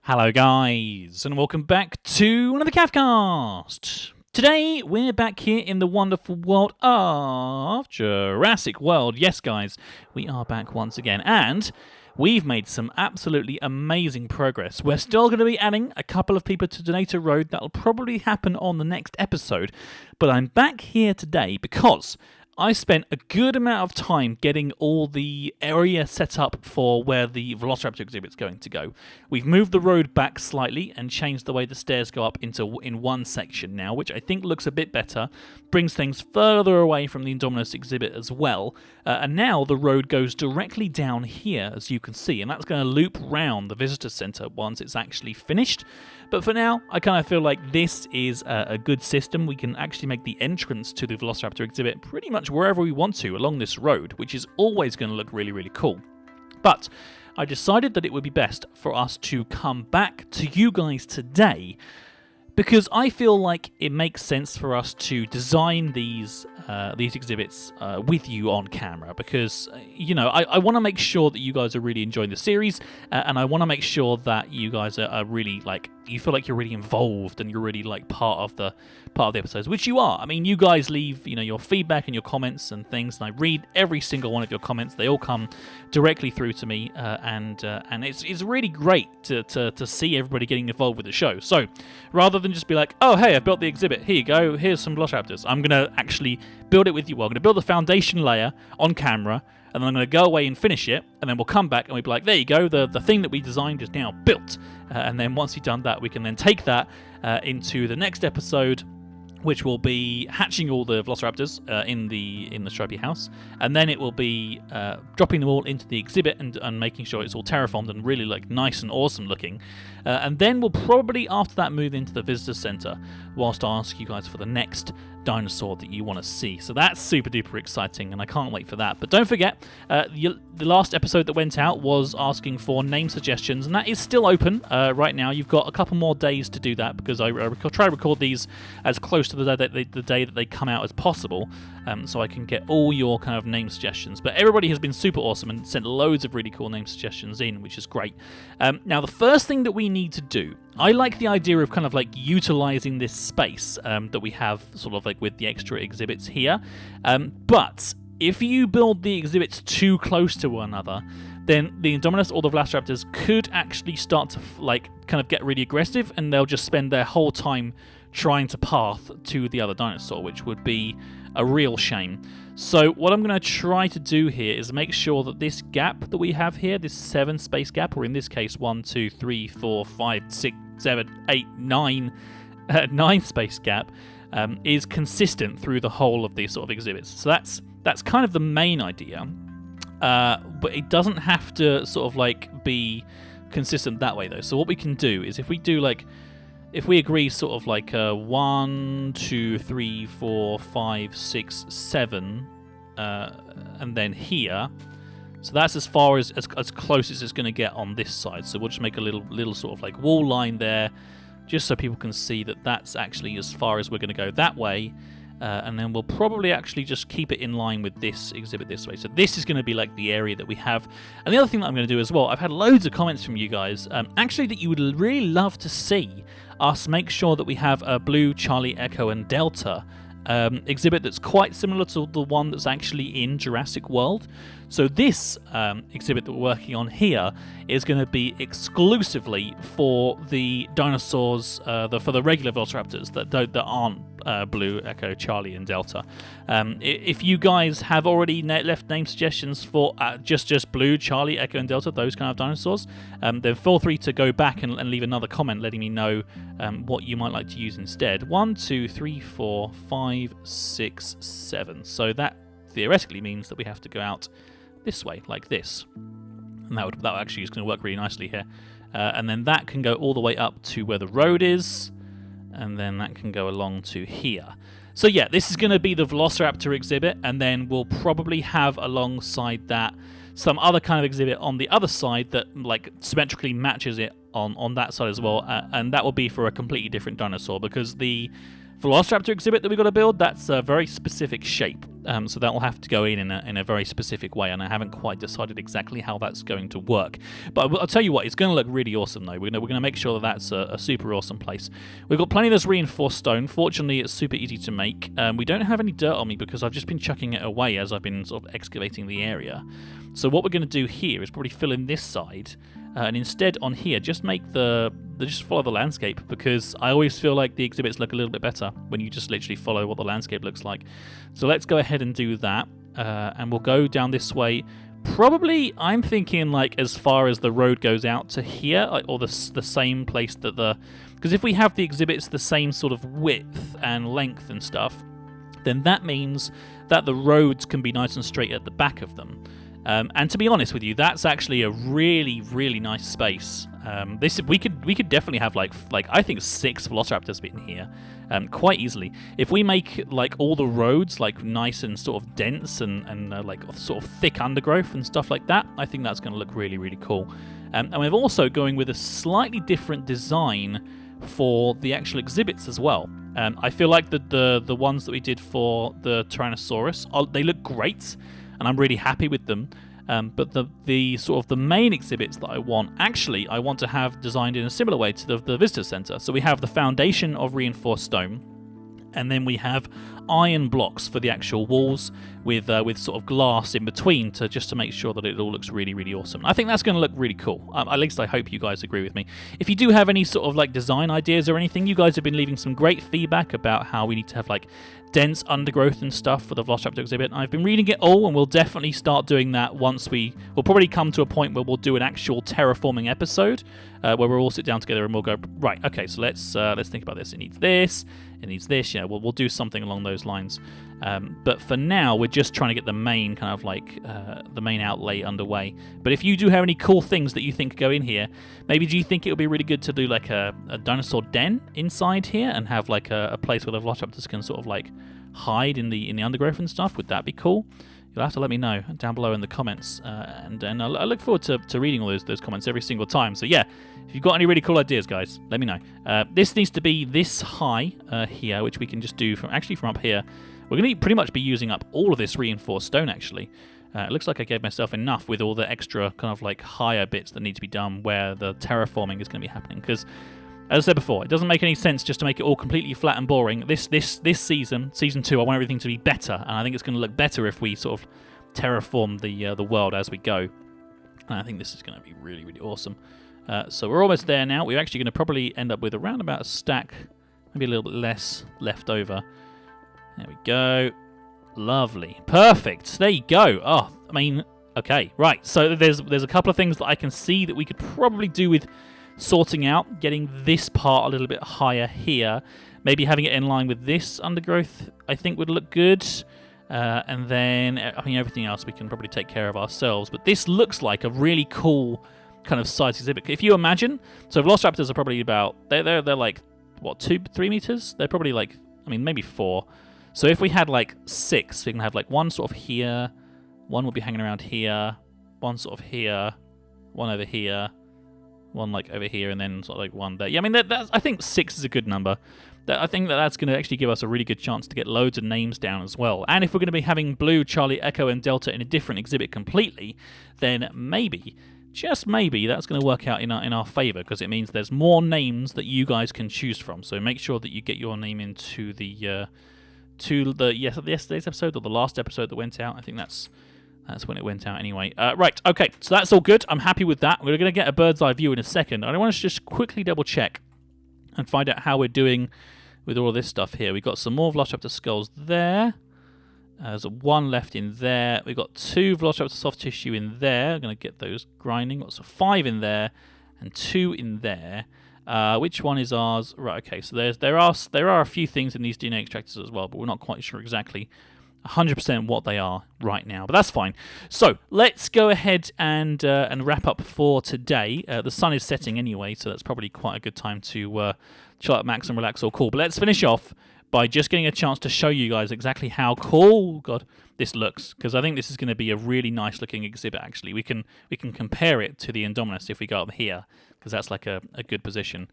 Hello guys, and welcome back to another Cavcast! Today, we're back here in the wonderful world of Jurassic World. Yes guys, we are back once again, and we've made some absolutely amazing progress. We're still going to be adding a couple of people to Donator Road. That'll probably happen on the next episode, but I'm back here today because I spent a good amount of time getting all the area set up for where the Velociraptor exhibit's going to go. We've moved the road back slightly and changed the way the stairs go up in one section now, which I think looks a bit better, brings things further away from the Indominus exhibit as well, and now the road goes directly down here, as you can see, and that's going to loop round the visitor centre once it's actually finished. But for now, I kind of feel like this is a good system. We can actually make the entrance to the Velociraptor exhibit pretty much wherever we want to along this road, which is always going to look really, really cool. But I decided that it would be best for us to come back to you guys today because I feel like it makes sense for us to design these exhibits with you on camera because, you know, I want to make sure that you guys are really enjoying the series and I want to make sure that you guys are really, like, you feel like you're really involved and you're really, like, part of the episodes, which you are. I mean, you guys leave, you know, your feedback and your comments and things, and I read every single one of your comments. They all come directly through to me, and it's really great to see everybody getting involved with the show. So, rather than just be like, oh, hey, I've built the exhibit, here you go, here's some Velociraptors, I'm going to actually build it with you. Well, I'm going to build the foundation layer on camera, and then I'm going to go away and finish it, and then we'll come back and we'll be like, there you go, the thing that we designed is now built. And then once you've done that, we can then take that into the next episode, which will be hatching all the Velociraptors in the stripy house, and then it will be dropping them all into the exhibit and making sure it's all terraformed and really, like, nice and awesome looking. And then we'll probably after that move into the visitor center, whilst I ask you guys for the next dinosaur that you want to see. So that's super duper exciting, and I can't wait for that. But don't forget, the last episode that went out was asking for name suggestions, and that is still open right now. You've got a couple more days to do that because I try to record these as close to the day that they come out as possible, so I can get all your kind of name suggestions. But everybody has been super awesome and sent loads of really cool name suggestions in, which is great. Now, the first thing that we need to do, I like the idea of kind of like utilizing this space that we have sort of like with the extra exhibits here, but if you build the exhibits too close to one another, then the Indominus or the Velociraptors could actually start to like kind of get really aggressive, and they'll just spend their whole time trying to path to the other dinosaur, which would be a real shame. So what I'm going to try to do here is make sure that this gap that we have here, this 7 space gap, or in this case 1, 2, 3, 4, 5, 6, 7, 8, 9, 9 space gap, is consistent through the whole of these sort of exhibits. So that's kind of the main idea, but it doesn't have to sort of like be consistent that way though. So what we can do is if we agree sort of like 1, 2, 3, 4, 5, 6, 7, and then here. So that's as far as close as it's going to get on this side. So we'll just make a little sort of like wall line there, just so people can see that that's actually as far as we're going to go that way. And then we'll probably actually just keep it in line with this exhibit this way. So this is going to be like the area that we have. And the other thing that I'm going to do as well, I've had loads of comments from you guys, actually that you would really love to see us make sure that we have a Blue, Charlie, Echo, and Delta exhibit that's quite similar to the one that's actually in Jurassic World. So this exhibit that we're working on here is going to be exclusively for the dinosaurs, for the regular Velociraptors that aren't Blue, Echo, Charlie, and Delta. If you guys have already left name suggestions for just Blue, Charlie, Echo, and Delta, those kind of dinosaurs, then feel free to go back and leave another comment letting me know what you might like to use instead. 1, 2, 3, 4, 5, 6, 7. So that theoretically means that we have to go out this way, like this. And that actually is going to work really nicely here. And then that can go all the way up to where the road is, and then that can go along to here. So yeah, this is going to be the Velociraptor exhibit, and then we'll probably have alongside that some other kind of exhibit on the other side that like symmetrically matches it on that side as well, and that will be for a completely different dinosaur, because the Velociraptor exhibit that we've got to build, that's a very specific shape. So that will have to go in a very specific way, and I haven't quite decided exactly how that's going to work. But I'll tell you what, it's going to look really awesome though. We're going to make sure that that's a super awesome place. We've got plenty of this reinforced stone. Fortunately, it's super easy to make. We don't have any dirt on me because I've just been chucking it away as I've been sort of excavating the area. So what we're going to do here is probably fill in this side, and instead on here, just make just follow the landscape, because I always feel like the exhibits look a little bit better when you just literally follow what the landscape looks like. So let's go ahead and do that, and we'll go down this way. Probably, I'm thinking like as far as the road goes out to here, like, or the same place that because if we have the exhibits the same sort of width and length and stuff, then that means that the roads can be nice and straight at the back of them. And to be honest with you, that's actually a really, really nice space. We could definitely have like I think 6 Velociraptors in here, quite easily. If we make like all the roads like nice and sort of dense and like sort of thick undergrowth and stuff like that, I think that's going to look really, really cool. And we're also going with a slightly different design for the actual exhibits as well. I feel like the ones that we did for the Tyrannosaurus, they look great, and I'm really happy with them. But the sort of the main exhibits that I want to have designed in a similar way to the visitor center. So we have the foundation of reinforced stone, and then we have iron blocks for the actual walls with sort of glass in between just to make sure that it all looks really, really awesome. I think that's going to look really cool. At least I hope you guys agree with me. If you do have any sort of like design ideas or anything, you guys have been leaving some great feedback about how we need to have like dense undergrowth and stuff for the Velociraptor exhibit. I've been reading it all, and we'll definitely start doing that once we'll probably come to a point where we'll do an actual terraforming episode, where we'll all sit down together and we'll go, right, okay, so let's think about this. It needs this, it needs this. Yeah, we'll do something along those lines. But for now, we're just trying to get the main kind of like the main outlay underway. But if you do have any cool things that you think go in here, maybe do you think it would be really good to do like a dinosaur den inside here and have like a place where the Velociraptors can sort of like hide in the undergrowth and stuff? Would that be cool? You'll have to let me know down below in the comments, and I look forward to reading all those comments every single time. So yeah, if you've got any really cool ideas, guys, let me know. This needs to be this high here, which we can just do from up here. We're going to pretty much be using up all of this reinforced stone, actually. It looks like I gave myself enough with all the extra kind of like higher bits that need to be done where the terraforming is going to be happening, because as I said before, it doesn't make any sense just to make it all completely flat and boring. This season 2, I want everything to be better, and I think it's going to look better if we sort of terraform the world as we go. And I think this is going to be really, really awesome. So we're almost there now. We're actually going to probably end up with around about a stack, maybe a little bit less left over. There we go. Lovely. Perfect. There you go. Oh, I mean, okay. Right, so there's a couple of things that I can see that we could probably do with sorting out, getting this part a little bit higher here, maybe having it in line with this undergrowth, I think would look good. And then, I mean, everything else we can probably take care of ourselves. But this looks like a really cool kind of size exhibit. If you imagine, so Velociraptors are probably about, they're like, what, 2-3 meters? They're probably like, I mean, maybe 4. So if we had like 6, we can have like one sort of here, one would be hanging around here, one sort of here, one over here, one like over here, and then sort of like one there. Yeah, I mean, I think 6 is a good number. I think that's going to actually give us a really good chance to get loads of names down as well. And if we're going to be having Blue, Charlie, Echo, and Delta in a different exhibit completely, then maybe, just maybe, that's going to work out in our favour, because it means there's more names that you guys can choose from. So make sure that you get your name into the yesterday's episode, or the last episode that went out. I think that's when it went out anyway. Right, okay, so that's all good. I'm happy with that. We're going to get a bird's eye view in a second. I want to just quickly double check and find out how we're doing with all this stuff here. We've got some more Velociraptor skulls there. There's one left in there. We've got 2 Velociraptor soft tissue in there. I'm going to get those grinding. Got 5 in there and 2 in there. Which one is ours? Right, okay, so there are a few things in these DNA extractors as well, but we're not quite sure exactly 100% what they are right now, but that's fine. So let's go ahead and wrap up for today. The sun is setting anyway, so that's probably quite a good time to chill out, max, and relax all cool. But let's finish off by just getting a chance to show you guys exactly how cool this looks, because I think this is going to be a really nice looking exhibit. Actually, we can compare it to the Indominus if we go up here, because that's like a good position.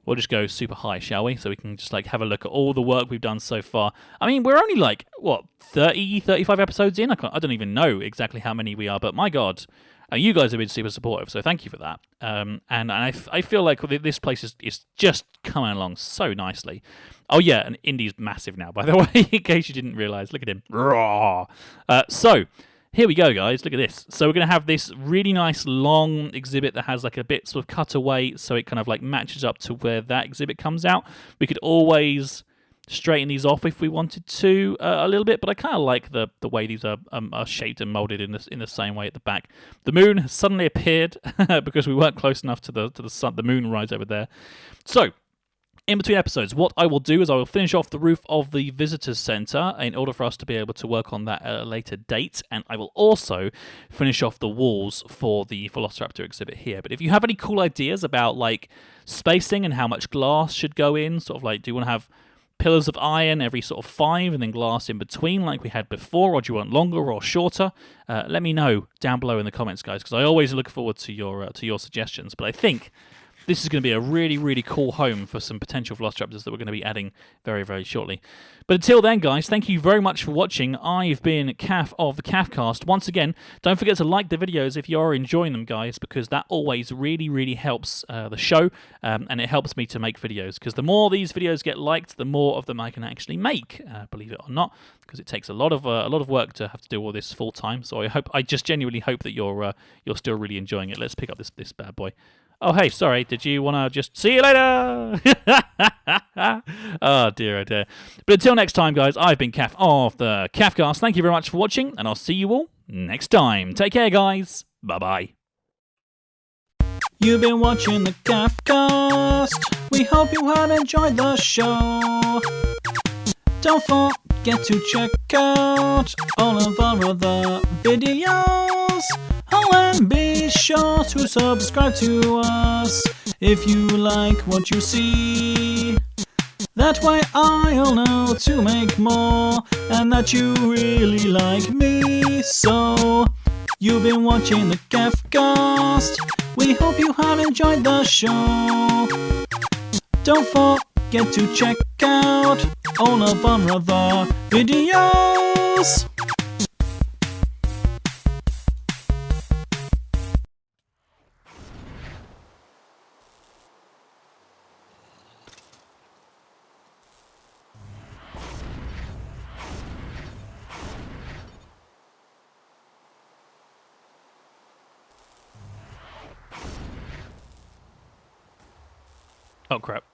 we'll just go super high, shall we? So we can just like have a look at all the work we've done so far. I mean, we're only like, what, 30, 35 episodes in? I don't even know exactly how many we are, but my God, you guys have been super supportive, so thank you for that. And I feel like this place is just coming along so nicely. Oh yeah, and Indy's massive now, by the way, in case you didn't realise. Look at him. Raw. So, here we go, guys. Look at this. So we're going to have this really nice long exhibit that has like a bit sort of cut away, so it kind of like matches up to where that exhibit comes out. We could always straighten these off if we wanted to a little bit, but I kind of like the way these are shaped and molded in the same way at the back. The moon has suddenly appeared because we weren't close enough to the sun. The moon right over there. So in between episodes, what I will do is I will finish off the roof of the visitors center in order for us to be able to work on that at a later date, and I will also finish off the walls for the Velociraptor exhibit here. But if you have any cool ideas about like spacing and how much glass should go in, sort of like, do you want to have pillars of iron every sort of 5 and then glass in between like we had before, or do you want longer or shorter? Let me know down below in the comments, guys, because I always look forward to your suggestions. But I think this is going to be a really, really cool home for some potential Velociraptors that we're going to be adding very, very shortly. But until then, guys, thank you very much for watching. I've been Caf of the Cafcast. Once again, don't forget to like the videos if you are enjoying them, guys, because that always really, really helps the show, and it helps me to make videos, because the more these videos get liked, the more of them I can actually make, believe it or not, because it takes a lot of work to have to do all this full time. So I just genuinely hope that you're still really enjoying it. Let's pick up this bad boy. Oh, hey, sorry, did you want to just see you later? Oh, dear, oh, dear. But until next time, guys, I've been Caf of the Cafcast. Thank you very much for watching, and I'll see you all next time. Take care, guys. Bye-bye. You've been watching the Cafcast. We hope you have enjoyed the show. Don't forget to check out all of our other videos. Oh, and be sure to subscribe to us if you like what you see. That way I'll know to make more, and that you really like me. So, you've been watching the Cafcast. We hope you have enjoyed the show. Don't forget to check out all of our other videos. Oh, crap.